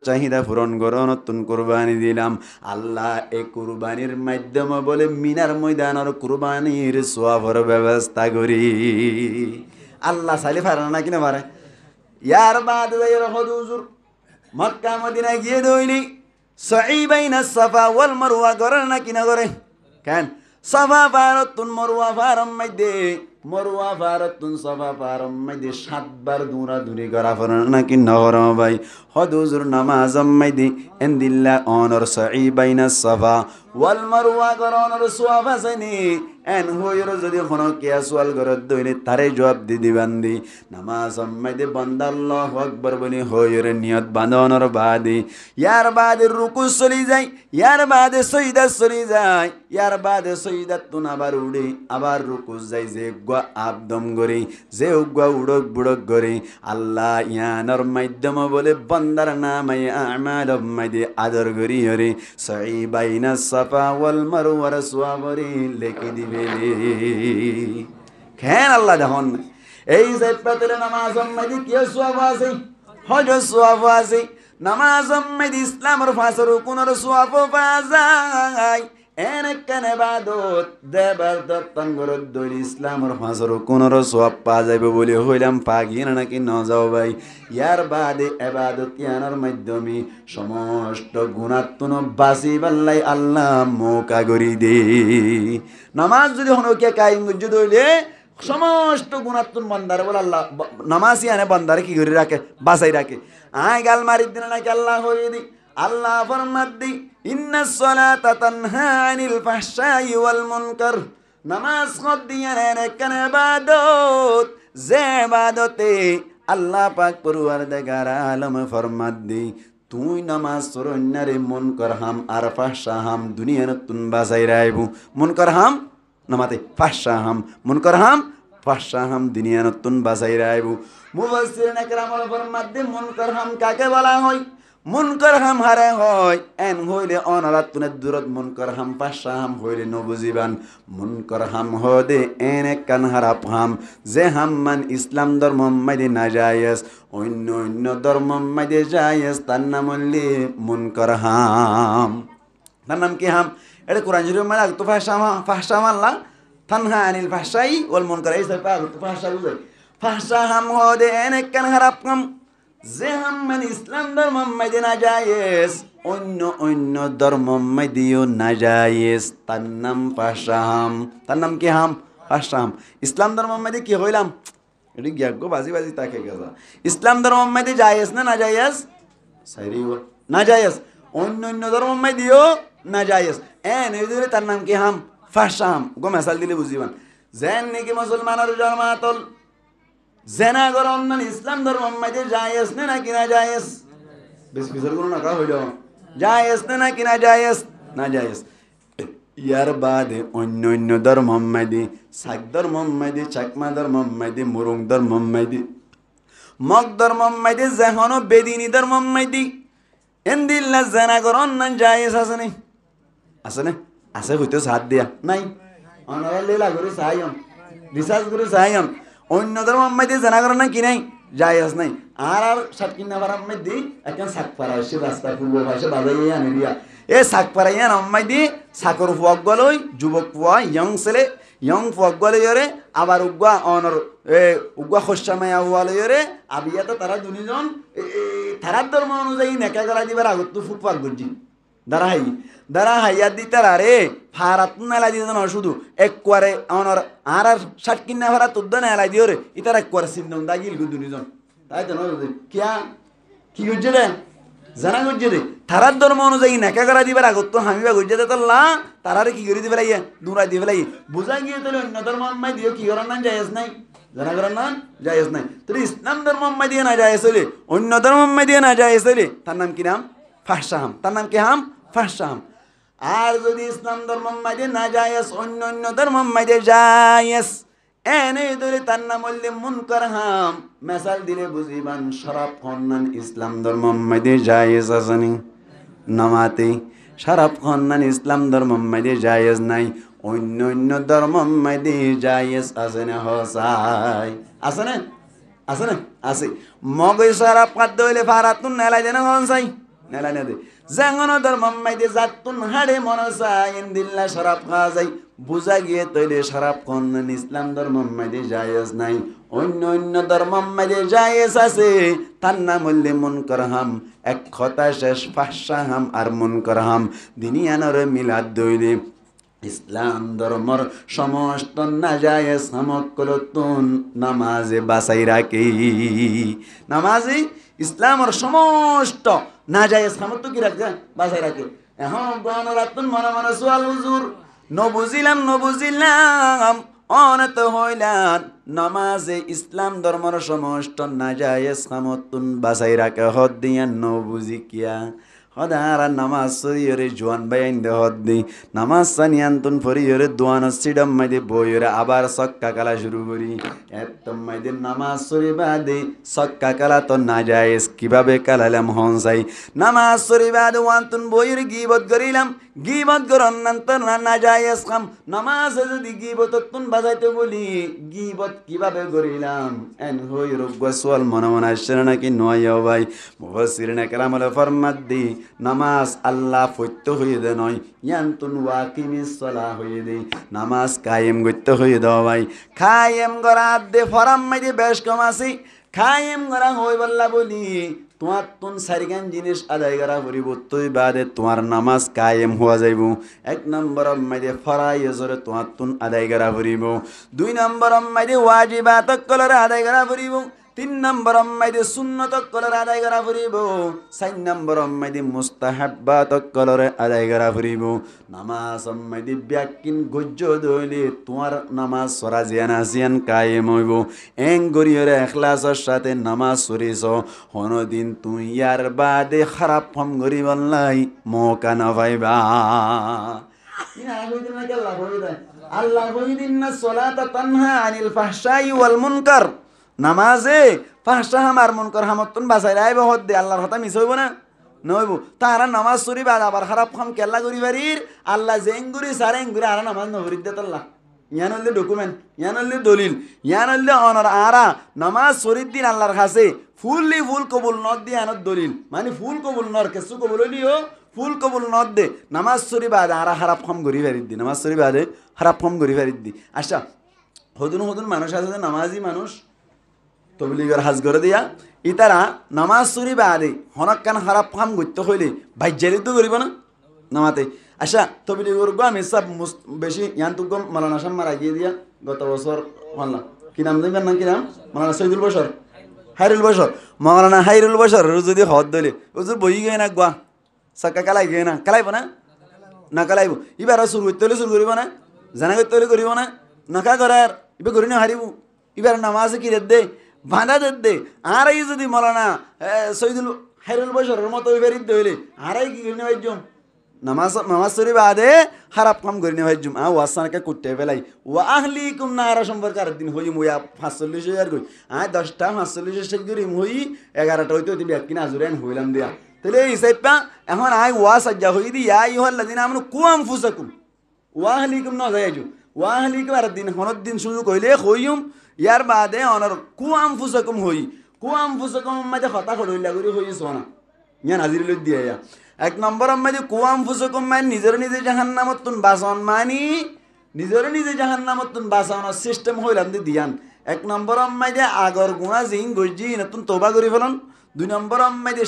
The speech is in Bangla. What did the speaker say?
চাহিদা পূরণ করো নতুন কুরবানি দিলাম আল্লাহ এই কুরবানির মাধ্যমে বলে মিনার ময়দানের কুরবানির সোয়াবের ব্যবস্থা করি আল্লাহ চাইলে পারে না কিনা পারে ইয়ার বাদ হুজুর মক্কা মদিনা গিয়ে দইনি সাই বাইনা সাফা ওয়াল মারওয়া করে না কিনা করে কেন সাফা পারতুন মারওয়া পারম মধ্যে মারওয়া পারতুন সাফা পারম মধ্যে 7 বার দৌড়াদৌড়ি করা পড়ে না কি নহর ভাই হুজুর নামাজ মধ্যে ইনদিল্লা অনর সাই বাইনা সাফা ওয়াল মারওয়া করনর সোয়াফা সাইনি এন হইর যদি কোন কিয়া সওয়াল করে দইনি তারে জবাব দি দিবান্দি নামাজ মধ্যে বান্দা আল্লাহু আকবার বলি হইর নিয়ত বাঁধনর বাদে ইয়ার বাদে রুকু চলি যায় ইয়ার বাদে সজদা চলি যায় ইয়ার বাদে সজদা তুন আবার উড়ে আবার রুকু যায় যে গা আবদম গরি যে গা উড়ক বুড়ক গরি আল্লাহ ইয়ানর মাধ্যমে বলে বান্দার নামে আমাল মধ্যে আদর গরি হরে সাই বাইনা সাফা ওয়াল মারওয়ার সোয়াবরি লেখি দিবে কেন আল্লাহ দেখুন এই যে পাতলে নামাজ মধ্যে কি সোয়াব আছে হজ সোয়াব আছে নামাজ মধ্যে ইসলামের ফাসর কোনর সোয়াব পায় এনেকান ইবাদত দেবার দত্তঙ্গর দল ইসলামের ফাসর কোনর সোয়াব পা যাবে বলে হইলাম পাগি না নাকি ন যাও ভাই ইয়ার বাদে ইবাদত ইয়ানোর মাধ্যমে সমস্ত গুণাত্মন বাসি বাল্লাই আল্লাহ মৌকা গরি দে নামাজ যদি হনো কে কায়েম যদি হইলে সমস্ত গুণাত্মন বান্দার বলে আল্লাহ নামাজি আনে বান্দারে কি করে রাখে বাসাই রাখে আয় গাল মারি দিন নাকি আল্লাহ হয়ে দি আল্লাহ ফরমাত দি ইন্নাস সালাতা তানহা আনিল ফাহশাই ওয়াল মুনকার নামাজ কদিয়ান এনেকান ইবাদত যে ইবাদতে আল্লাহ পাক পরওয়ারদিগার আলম ফরমাত দি তুই নামাজ সরন্নারে মুনকার হাম আর ফাহশা হাম দুনিয়ার তুন বাসাই রাইবু মুনকার হাম নামাতে ফাহশা হাম মুনকার হাম ফাহশা হাম দুনিয়ার তুন বাসাই রাইবু মুফাসসিরিন একরামুল ফরমাত দি মুনকার হাম কাকে বলা হয় মুনকার হাম হারে হয় এন হইলে অনারাতুনের দূরত মুনকার হাম পাশা হাম হইলে নবুজিবান মুনকার হাম হদে এনে কান হারাপ হাম যে হাম মান ইসলাম ধর্ম মাইদে না যায়স অন্য অন্য ধর্ম মাইদে যায়স তার নাম হইলে মুনকার হাম তার নাম কি হাম এটা কোরআন শরীফ মানে তো ফাহশা মানলা তানহা আনিল ফাহশাই ওয়াল মুনকার এই সব তো ফাহশা বুঝাই ফাহশা হাম হদে এনে কান হারাপ হাম যে হাম মানে ইসলাম ধর্ম মাইদে না যায়স অন্য অন্য ধর্ম মাইদিও না যায়স তার নাম ফাহশা হাম তার নাম কি হাম ফাহশা হাম ইসলাম ধর্ম মাইদে কি হইলাম এটি জ্ঞাজ্ঞ বাজি বাজি তাকে গেছা ইসলাম ধর্ম মাইদে যায়স না যায়স সাইরি না যায়স অন্য অন্য ধর্ম মাইদিও না যায়স এন এই ধরে তার নাম কি হাম ফাহশা হাম গো মেসাল দিলে বুঝিবান যেন নাকি মুসলমানের জন্মাতল জেনা করন না ইসলাম ধর্ম মাঝে জায়েজ না নাকি না জায়েজ বেশ বিচার করুন না কা হইল জায়েজ না নাকি না জায়েজ না জায়েজ ইয়ার বাদে অন্য অন্য ধর্ম মাঝে সাক ধর্ম মাঝে চাকমা ধর্ম মাঝে মুরুং ধর্ম মাঝে মগ ধর্ম মাঝে যেহনো বেদিনী ধর্ম মাঝে এন্দিল্লা জেনা করন না জায়েজ আছে না আছে হইতে সাথ দিয়া নাই অনারা লেলা করে সাহায্য রিসার্চ করে সাহায্য অন্য ধর্ম মাইদে জানা করে না কি নাই জায়েজ নাই আর সাত কিনা পারার মধ্যে একজন শাক পাড়া এসে রাস্তা পূর্ব পাশে বাজাইয়া আনে দিয়া এ শাক পাড়াইয়া নাম্মাই দি শাকর ফুয়াক গলই যুবক ফুয়া ইয়ং ছেলে ইয়ং ফুয়াক গলে ইয়রে আবার উগুয়া অনর উগুয়া খসামায়া হওয়ালে ইয়রে আবিয়াতে তারা দুজন তারার ধর্ম অনুযায়ী নেকা করা দিবার আগত তো ফুক পাক গজি দাঁড়া হাইয়া দি তারা রে ফারাত নেলা দিয়ে না শুধু এক করে অনর আর ষাট কিনা ফারা তোর দা নেলা দিও রে ইতার এক করে সিন্ধন দাগিল গু দুজন তাই তো নয় কিয়া কি হচ্ছে রে জানা করছে রে তারার ধর্ম অনুযায়ী নেকা করা দিবার আগত তো হামিবা করছে তাল্লা তারারে কি করে দিবে লাইয়া দূরাই দিবে লাই বোঝা গিয়ে তাহলে অন্য ধর্ম আম্মাই দিও কি করার না জায়েজ নাই জানা করার না জায়েজ নাই তোর ইসলাম ধর্ম আম্মাই দিয়ে না জায়েজ হইলে অন্য ধর্ম আম্মাই দিয়ে না জায়েজ হইলে তার নাম কি নাম ফাহশা হাম তার নাম কি হাম ফাহশা হাম আর যদি ইসলাম ধর্ম মাইদে না জায়েজ অন্য অন্য ধর্ম মাইদে জায়েজ এনে ধরে তার নাম হইলে মুনকার হাম মেসাল দিলে বুঝিবান শরাব খন্নান ইসলাম ধর্ম মাইদে জায়েজ আসেনি নামাতে শরাব খন্নান ইসলাম ধর্ম মাইদে জায়েজ নাই অন্য অন্য ধর্ম মাইদে জায়েজ আছে না হসাই আছে না আছে না আছে মগই শরাব খাদ্য হইলে ফারাতুন নেলাই দেনা হন চাই নেলা দে জাঙ্গন ধর্ম মাইদে জাতুন হাড়ে মনসা ইন্দিল্লা শরাব খাওয়া যায় বুঝা গিয়ে তৈলে শরাব কোন ইসলাম ধর্ম মাইদে জায়েজ নাই অন্য অন্য ধর্ম মাইদে জায়েজ আছে তার নাম হইলে মুনকার হাম এক কথা শেষ ফাহশা হাম আর মুনকার হাম দিনিয়ানরে মিলাদ দইলে ইসলাম ধর্মর সমস্ত নাজায়েজ সামকলতুন নামাজে বাসাই রাখে নামাজে ইসলামর সমস্ত নাজায়েজ সামত কি রাখে বাসাই রাখে এখন গণরাতুন মনে মনে সোয়াল হুজুর নবুজিলাম অনত হইলাম নামাজে ইসলাম ধর্মর সমস্ত নাজায়েজ সামতুন বাসাই রাখে হদ দিয়া নবুজি কিয়া হদারা নামাজ সরিয়রে জোয়ান বাইন দে হদ্দি নামাজ সানিয়ান্তুন ফরিয়রে দোয়ান সিডম মাইদে বইরে আবার সক্কা কালা শুরু করি এতম মাইদে নামাজ সরি বাদে সক্কা কালা তো না জায়েজ কিভাবে কালালাম হনসাই নামাজ সরি বাদে ওয়ান্তুন বইরে গীবত করিলাম গীবত করন নন্তর না জায়েজ কাম নামাজ যদি গীবততুন বাজাইতে বলি গীবত কিভাবে করিলাম এন হই রোগ সোয়াল মনে মনে আসছে নাকি নয় ভাই মুফাসসিরিনে কেরাম হলে ফরমাত দি নামাজ আল্লাহ ফৈত্য হয়ে দে নয় ইয়ান্তুন ওয়াকিমিস সালাহ হয়ে দে নামাজ কায়েম করতে হয়ে দাও ভাই কায়েম করা দে ফরাম মাইদে বেশ কম আছে কায়েম করা হই বল্লা বলি তোমার তুন সারিগান জিনিস আদায় করা করিব তুই বাদে তোমার নামাজ কায়েম হওয়া যাইব এক নম্বর মাইদে ফরাইজরে তোমার তুন আদায় করা করিব দুই নম্বর মাইদে ওয়াজিবাত কলরে আদায় করা করিব তিন নম্বর মাইদে সুন্নত কলর আদায় করা ফুরিব চার নম্বর মাইদে মুস্তাহাব্বাত কলরে আদায় করা ফুরিব নামাজ মাইদে ব্যাকিন গজ্জ দইলে তোমার নামাজ সরা জিয়ান কায়েম হইব এং গরিয়রে এখলাসের সাথে নামাজ সরিস হনদিন তুই ইয়ার বাদে খারাপ ফম গরিব আল্লাহ মৌকা না পাইবা আল্লাহ কইদিন না সলাতা তানহা আনিল ফাহশাই ওয়াল মুনকার নামাজে ফাহশা হামার মুনকার হামতুন বাসাই রাইব হদ দে আল্লাহর কথা মিস হইব না নইব তারা নামাজ সরি বাদ আবার খারাপ খাম কেল্লা করি বাড়ির আল্লাহ জেঙ্গুরি সারেঙ্গুরি আর নামাজ নহরিদ দে আল্লাহ ইয়ান হইলে ডকুমেন্ট ইয়ান হইলে দলিল ইয়ান হইলে অনর আরা নামাজ সরিদ দিন আল্লাহর কাছে ফুললি ফুল কবুল নদ দিয়ে আনত দলিল মানে ফুল কবুল নর কেসু কবুল হইলিও ফুল কবুল নদ দে নামাজ সরি বাদ আরা খারাপ খাম করি বাড়ির দি নামাজ সরি বাদে খারাপ খাম করি বাড়ির দি আচ্ছা হদুন মানুষ আছে নামাজি মানুষ তবলিগের হাজ করে দিয়া ইতারা নামাজ সুরি বাদে হনকান খারাপ কাম করতে হইলে ভাইজালি তো করিব না নামাতে আচ্ছা তবলিগের গো আমি সব বেশি ইয়ান্তুক মালানা সাম্মার আগিয়ে দিয়া গত বছর মানলাম কি নাম দেবেন না কি নাম মালানা সৈদুল বসর হাইরুল বসর মালানা হাইরুল বসর যদি হদ দলে ওজুর বই গে না গোয়া সাক্কা কালাই গে না কালাইব না কালাইব এবার শুরু করতে হলে শুরু করিব না জানা করতে হলে করিব না নাকা করার এবার করি না হারিব এবার নামাজ কি দে বাঁধা দে আর এই যদি মলানা সৈদুল হাইরুল বসরের মতো বেরিতে হইলে আরাই কি করি ভাইজুম নামাজ সরি বাদে খারাপ কাম করি ভাইজুম ওয়াসানকে কুটে ফেলাই ওয়া আহলিকুম নারা সম্পর্কে আর দিন হই মুয়া 45,000 কই 10টা 45,000 করি মুই 11টা হইতে হইতে ব্যাক কিনা জুরেন হইলাম দিয়া তাহলে এই সাইপা এখন ওয়া সাজ্জা হই দি ইয়া আইয়ুহাল্লাযিনা আমানু কু আনফুসাকুম ওয়া আহলিকুম না যাইজু ওয়া আহলিকুম আর দিন হনদ দিন শুরু কইলে হইম ইয়ার বাদে অনর কুয়াম ফুসকুম হই কুয়াম ফুসকুম মাঝে কথা কইলা করি হই সোনা ইয়ান হাজির লই দিয়া এক নম্বর মাঝে কুয়াম ফুসকুম মানে নিজে জাহান্নামতুন বাসন মানি নিজে জাহান্নামতুন বাসনের সিস্টেম হইলাম দি দিয়ান এক নম্বর মাঝে আগর গুণা জিং গজি নতুন তওবা করি ফেলন দুই নম্বর মাঝে